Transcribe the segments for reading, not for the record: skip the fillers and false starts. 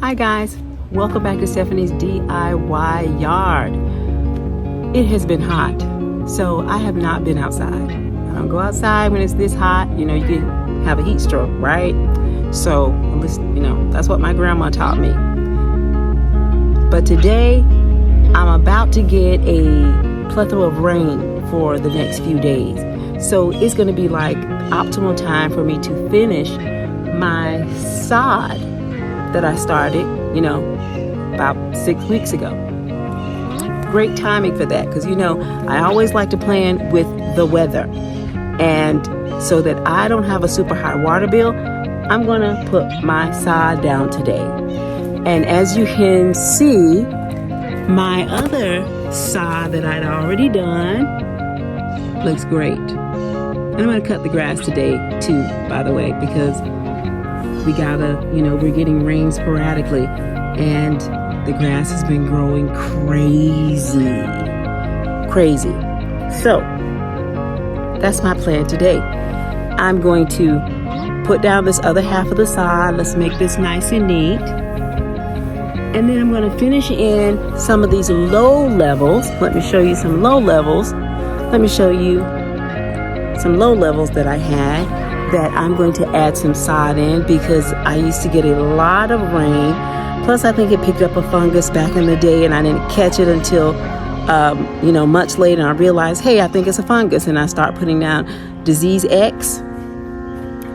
Hi guys, welcome back to Stephanie's DIY Yard. It has been hot, so I have not been outside. I don't go outside when it's this hot. You can have a heat stroke, right? So, at least, that's what my grandma taught me. But today, I'm about to get a plethora of rain for the next few days. So it's going to be like optimal time for me to finish my sod that I started, about 6 weeks ago. Great timing for that because, I always like to plan with the weather. And so that I don't have a super high water bill, I'm going to put my sod down today. And as you can see, my other sod that I'd already done looks great. And I'm going to cut the grass today too, by the way, because we gotta, we're getting rain sporadically and the grass has been growing crazy. So that's my plan today. I'm going to put down this other half of the sod. Let's make this nice and neat. And then I'm going to finish in some of these low levels. Let me show you some low levels. Let me show you some low levels that I had that I'm going to add some sod in because I used to get a lot of rain. Plus, I think it picked up a fungus back in the day and I didn't catch it until, much later. And I realized, hey, I think it's a fungus. And I start putting down disease X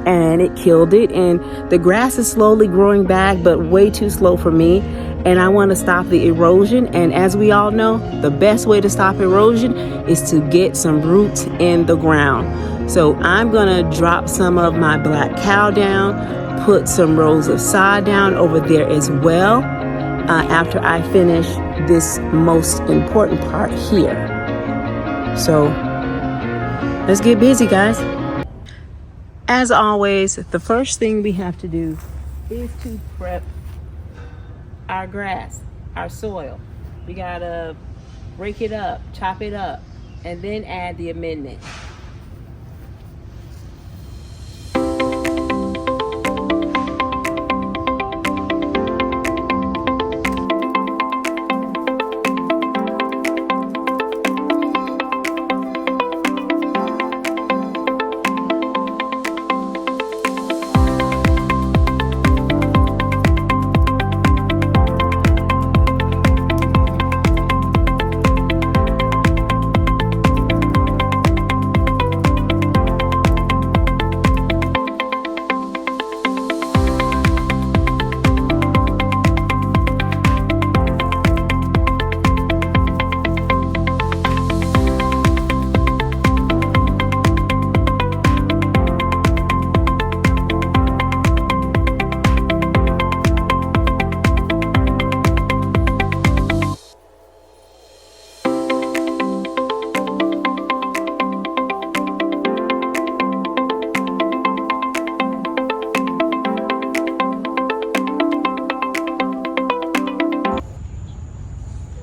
and it killed it. And the grass is slowly growing back, but way too slow for me. And I want to stop the erosion. And as we all know, the best way to stop erosion is to get some roots in the ground. So I'm going to drop some of my black cow down, put some rows of sod down over there as well after I finish this most important part here. So let's get busy, guys. As always, the first thing we have to do is to prep our grass, our soil. We got to break it up, chop it up, and then add the amendment.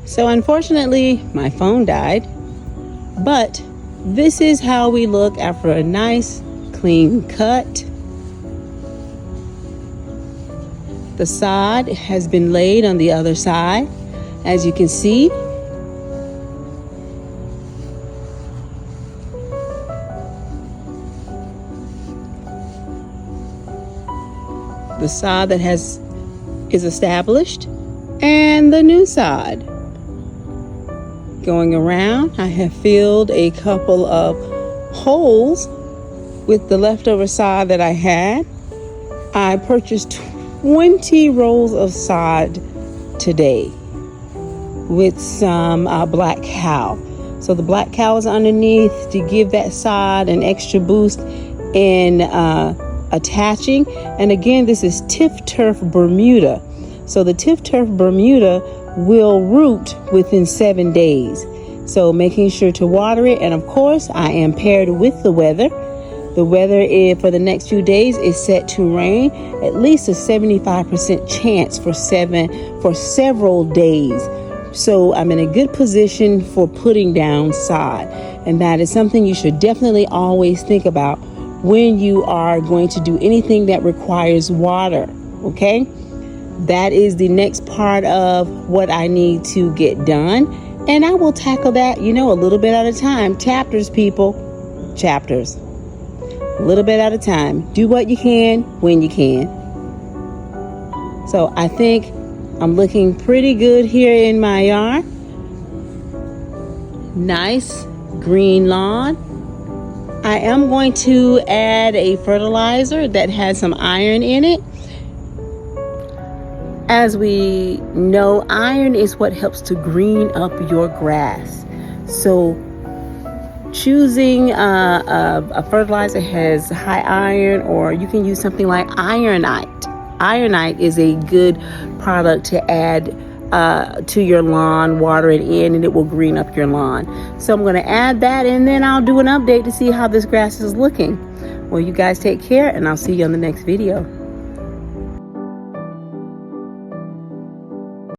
So unfortunately, my phone died, but this is how we look after a nice, clean cut. The sod has been laid on the other side, as you can see. The sod that is established, and the new sod. Going around, I have filled a couple of holes with the leftover sod that I had. I purchased 20 rolls of sod today with some black cow. So the black cow is underneath to give that sod an extra boost in attaching. And again, this is Tiff Turf Bermuda. So the Tiff Turf Bermuda will root within 7 days. So making sure to water it. And of course, I am paired with the weather. The weather for the next few days is set to rain, at least a 75% chance for several days. So I'm in a good position for putting down sod. And that is something you should definitely always think about when you are going to do anything that requires water. Okay? that is the next part of what I need to get done. And I will tackle that, a little bit at a time. Chapters, people. Chapters. A little bit at a time. Do what you can when you can. So I think I'm looking pretty good here in my yard. Nice green lawn. I am going to add a fertilizer that has some iron in it. As we know, iron is what helps to green up your grass. So choosing a fertilizer has high iron, or you can use something like ironite. Ironite is a good product to add to your lawn, water it in, and it will green up your lawn. So I'm going to add that, and then I'll do an update to see how this grass is looking. Well, you guys take care, and I'll see you on the next video.